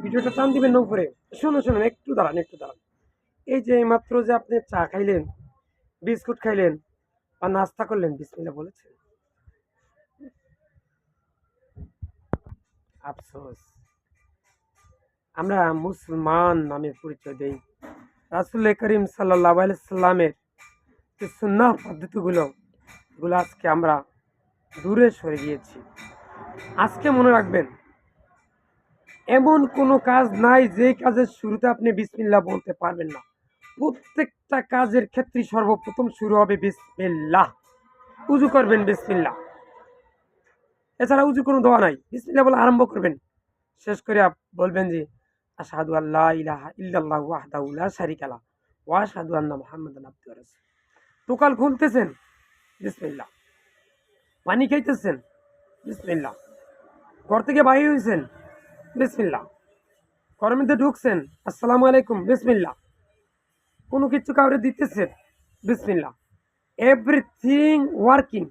ভিডিওটা টান দিবেন না উপরে। শুনুন একটু দাঁড়ান, একটু দাঁড়ান। এই যে এইমাত্র যে আপনি চা খাইলেন, বিস্কুট খাইলেন বা নাস্তা করলেন, বিসমিল্লাহ বলেছেন? আফসোস, আমরা মুসলমান নামে পরিচয় দেই। রাসূল করিম সাল্লাল্লাহু আলাইহি সাল্লামের যে সুন্নাহ পদ্ধতিগুলো, এগুলো আজকে আমরা দূরে সরে গিয়েছি। আজকে মনে রাখবেন, এমন কোনো কাজ নাই যে কাজের শুরুতে আপনি বিসমিল্লাহ বলতে পারবেন না। প্রত্যেকটা কাজের ক্ষেত্রেই সর্বপ্রথম শুরু হবে বিসমিল্লাহ। উযু করবেন বিসমিল্লাহ, এছাড়া উযু কোনো দোয়া নাই। বিসমিল্লাহ বলে আরম্ভ করবেন, শেষ করে বলবেন যে আশহাদু আল্লা ইলাহা ইল্লাল্লাহু ওয়াহদাহু লা শারীকা লাহু ওয়া আশহাদু আন্না মুহাম্মাদান আবদুহু ওয়া রাসূলুহু। দোকান খুলতেছেন, বিসমিল্লাহ। পানি খাইতেছেন, বিসমিল্লাহ। ঘর থেকে বাইরে হয়েছেন, বিসমিল্লাহ। ঘরের মধ্যে ঢুকছেন, আসসালামু আলাইকুম, বিসমিল্লাহ। কোনো কিছু কাউরে দিতেছেন, বিসমিল্লাহ। এভরিথিং ওয়ার্কিং,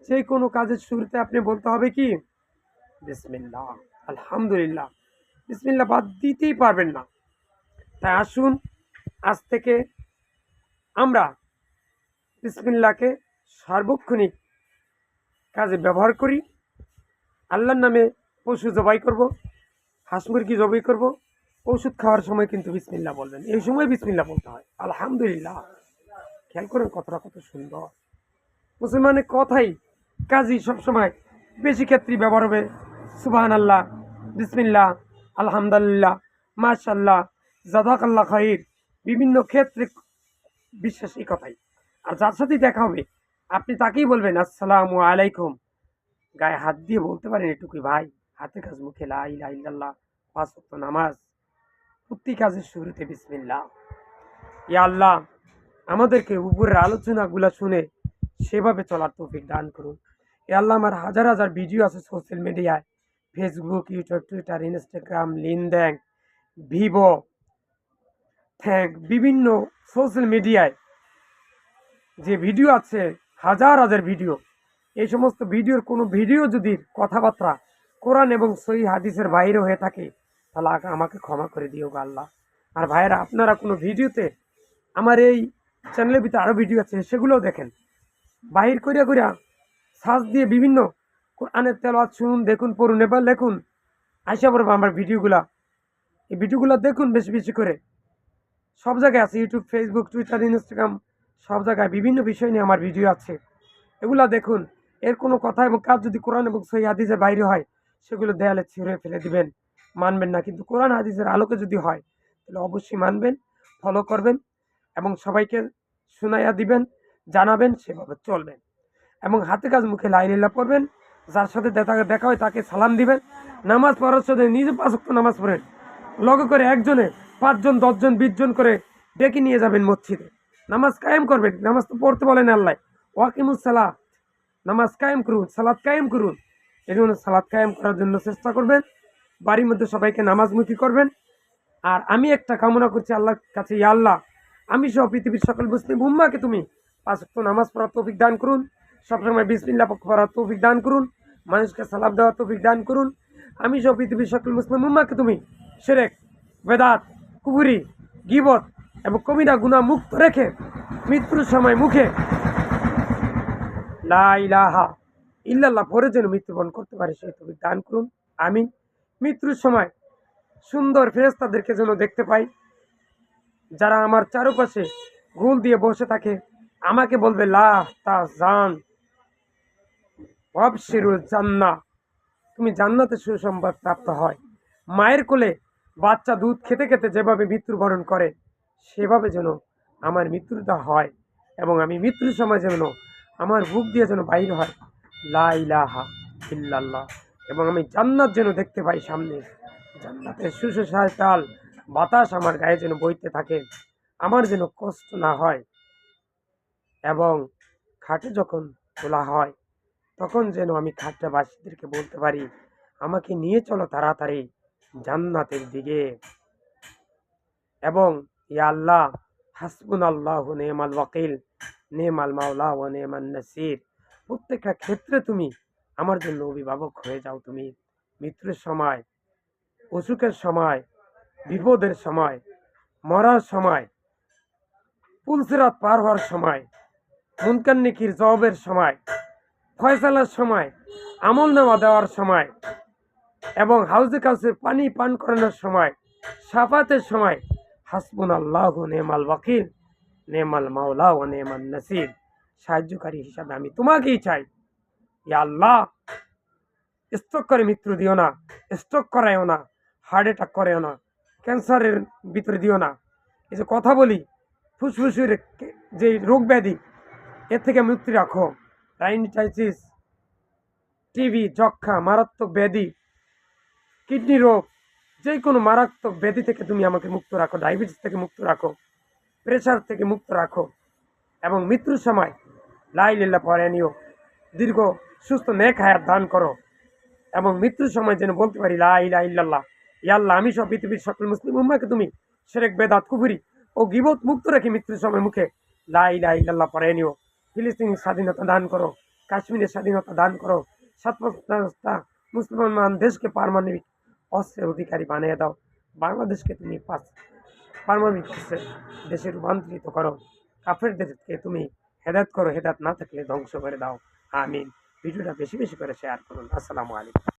যে কোনো কাজের শুরুতে আপনি বলতে হবে কি? বিসমিল্লাহ, আলহামদুলিল্লাহ। বিসমিল্লাহ বাদ দিতেই পারবেন না। তাই আসুন, আজ থেকে আমরা বিসমিল্লাহকে সার্বক্ষণিক কাজে ব্যবহার করি। আল্লাহর নামে পশু জবাই করব, হাঁস মুরগি জবাই করব, ওষুধ খাওয়ার সময় কিন্তু বিসমিল্লাহ বলবেন। এই সময় বিসমিল্লাহ বলতে হয়, আলহামদুলিল্লাহ। খেয়াল করেন কথাটা কত সুন্দর। মুসলমানের কথাই কাজী সবসময় বেশি ক্ষেত্রেই ব্যবহার হবে সুবহানাল্লাহ, বিসমিল্লাহ, আলহামদুলিল্লাহ, মাশাআল্লাহ, জাযাকাল্লাহ খাইর। বিভিন্ন ক্ষেত্রে বিশ্বাস এই কথাই। আর যার সাথেই দেখা হবে আপনি তাকেই বলবেন আসসালামু আলাইকুম। গায়ে হাত দিয়ে বলতে পারেন এটুকুই ভাই, হাতে কাজ মুখে লা ইলাহা ইল্লাল্লাহ, পাঁচ ওয়াক্ত নামাজ, প্রতি কাজের শুরুতে বিসমিল্লাহ। ইয়া আল্লাহ, আমাদেরকে উপরের আলোচনাগুলো শুনে সেভাবে চলার তৌফিক দান করুন। এ আল্লাহ, আমার হাজার হাজার ভিডিও আছে সোশ্যাল মিডিয়ায়, Facebook, YouTube, Twitter, Instagram, LinkedIn, ভিভো, থ্যাঙ্ক, বিভিন্ন সোশ্যাল মিডিয়ায় যে ভিডিও আছে, হাজার হাজার ভিডিও। এই সমস্ত ভিডিওর কোনো ভিডিও যদি কথাবার্তা কোরআন এবং সহিহ হাদিসের বাইরে হয়ে থাকে, তাহলে আমাকে ক্ষমা করে দিও গো আল্লাহ। আর ভাইয়েরা, আপনারা কোনো ভিডিওতে, আমার এই চ্যানেলের ভিতরে আরও ভিডিও আছে, সেগুলোও দেখেন। বাহির করিয়া করিয়া সার্চ দিয়ে বিভিন্ন কোরআনের তেলাওয়াত শুনুন, দেখুন, পড়ুন, এবার লেখুন, আইসা পড়বো আমার ভিডিওগুলা। এই ভিডিওগুলো দেখুন বেশি বেশি করে। সব জায়গায় আছে, ইউটিউব, ফেসবুক, টুইটার, ইনস্টাগ্রাম, সব জায়গায় বিভিন্ন বিষয় নিয়ে আমার ভিডিও আছে। এগুলা দেখুন। এর কোনো কথা এবং কাজ যদি কোরআন এবং সহিহ হাদিসের বাইরে হয়, সেগুলো দেয়ালে ছিঁড়ে ফেলে দিবেন, মানবেন না। কিন্তু কোরআন হাদিসের আলোকে যদি হয়, তাহলে অবশ্যই মানবেন, ফলো করবেন এবং সবাইকে শুনাইয়া দিবেন, জানাবেন, সেভাবে চলবেন। এবং হাতে কাজ মুখে লা ইলাহা ইল্লাল্লাহ পড়বেন। যার সাথে দেখা হয় তাকে সালাম দিবেন। নামাজ পড়ার সাথে নিজে ৫ ওয়াক্ত নামাজ পড়েন। লগে করে একজনে ৫ জন, ১০ জন, ২০ জন করে ডেকে নিয়ে যাবেন মসজিদে। নামাজ কায়েম করবেন। নামাজ তো পড়তে বলেন আল্লাহ, ওয়াকিমুস সালাত, নামাজ কায়েম করুন, সালাত কায়েম করুন। এই জন্য সালাত কায়েম করার জন্য চেষ্টা করবেন। বাড়ির মধ্যে সবাইকে নামাজমুখী করবেন। আর আমি একটা কামনা করছি আল্লাহর কাছে, ইয়া আল্লাহ, আমি সহ পৃথিবীর সকল মুসলিম উম্মাহকে তুমি ৫ ওয়াক্ত নামাজ পড়ার তৌফিক দান করুন। সবসময় বিসমিল্লাহ পড়ার তৌফিক দান করুন। মানুষকে সালাম দেওয়ার তৌফিক দান করুন। আমি সহ পৃথিবীর সকল মুসলিম উম্মাহকে তুমি শিরক, বেদাত, কুফরি, গীবত এবং কবিরা গুনাহ মুক্ত রেখে মৃত্যুর সময় মুখে লা ইলাহা ইল্লাল্লাহ পড়ে যেন মৃত্যুবরণ করতে পারে, সেই তৌফিক দান করুন। আমিন। মৃত্যুর সময় সুন্দর ফেরেশতাদেরকে যেন দেখতে পাই, যারা আমার চারপাশে গোল দিয়ে বসে থাকে, আমাকে বলবে লা তাহজান ওয়াবশিরুল জান্নাহ, তুমি জান্নাতে সুসংবাদ প্রাপ্ত হয়। মায়ের কোলে বাচ্চা দুধ খেতে খেতে যেভাবে মৃত্যুবরণ করে, সেভাবে যেন আমার মৃত্যুটা হয় এবং আমি মৃত্যুর সময় যেন আমার বুক দিয়ে যেন বাইর হয় লা ইলাহা ইল্লাল্লাহ, এবং আমি জান্নাত যেন দেখতে পাই সামনে। জান্নাতের সুশাল বাতাস আমার গায়ে যেন বইতে থাকে, আমার যেন কষ্ট না হয়। এবং খাটে যখন তোলা হয়, তখন যেন আমি খাটটাবাসীদেরকে বলতে পারি, আমাকে নিয়ে চলো তাড়াতাড়ি জান্নাতের দিকে। এবং ইয়া আল্লাহ, হাসবুনাল্লাহু নি'মাল ওয়াকিল, নি'মাল মাওলা ওয়া নি'মান নাসির। প্রত্যেকটা ক্ষেত্রে তুমি আমার জন্য অভিভাবক হয়ে যাও। তুমি মৃত্যুর সময় অসুখের সময়, বিপদের সময়, মরার সময়, পুলসিরাত পার হওয়ার সময়, মুনকার নেকির জবাবের সময়, ফয়সালার সময়, আমলনামা দেওয়ার সময় এবং হাউজে কাউসের পানি পান করানোর সময়, শাফাতের সময় হাসবুনাল্লাহু নি'মাল ওয়াকিল, নি'মাল মাওলা ওয়া নি'মান নাসির। সাহায্যকারী হিসাবে আমি তোমাকেই চাই। ইয়া আল্লাহ, স্ট্রোক করে মৃত্যু দিও না, স্ট্রোক করায়ও না, হার্ট অ্যাটাক করেও না, ক্যান্সারের ভিতরে দিও না। এই যে কথা বলি, ফুসফুসের যে রোগ ব্যাধি, এর থেকে মুক্তি রাখো। রাইনিটাইটিস, টিবি, যক্ষা, মারাত্মক ব্যাধি, কিডনি রোগ, যে কোনো মারাত্মক ব্যাধি থেকে তুমি আমাকে মুক্ত রাখো। ডায়াবেটিস থেকে মুক্ত রাখো, প্রেশার থেকে মুক্ত রাখো এবং মৃত্যুর সময় লা ইলাহা ইল্লাল্লাহ পড়ে নিও। দীর্ঘ সুস্থ নেক হায়াত দান করো এবং মৃত্যুর সময় যেন বলতে পারি লা ইলাহা ইল্লাল্লাহ। ইয়া আল্লাহ, আমি সব পৃথিবীর সকল মুসলিম উম্মাহকে তুমি শিরক, বেদাত, কুফরি ও গীবত মুক্ত রেখে মৃত্যুর সময় মুখে লা ইলাহা ইল্লাল্লাহ পড়ে নিও। ফিলিস্তিনের স্বাধীনতা দান করো, কাশ্মীরের স্বাধীনতা দান করো, সাতটা মুসলমান দেশকে পারমাণবিক অস্ত্রের অধিকারী বানিয়ে দাও। বাংলাদেশকে তুমি পারমাণবিক অস্ত্রের দেশে রূপান্তরিত করো। কাফেরদেরকে তুমি হেদায়েত করো, হেদায়েত না থাকলে ধ্বংস করে দাও। আমিন। ভিডিওটা বেশি বেশি করে শেয়ার করুন। আসসালামু আলাইকুম।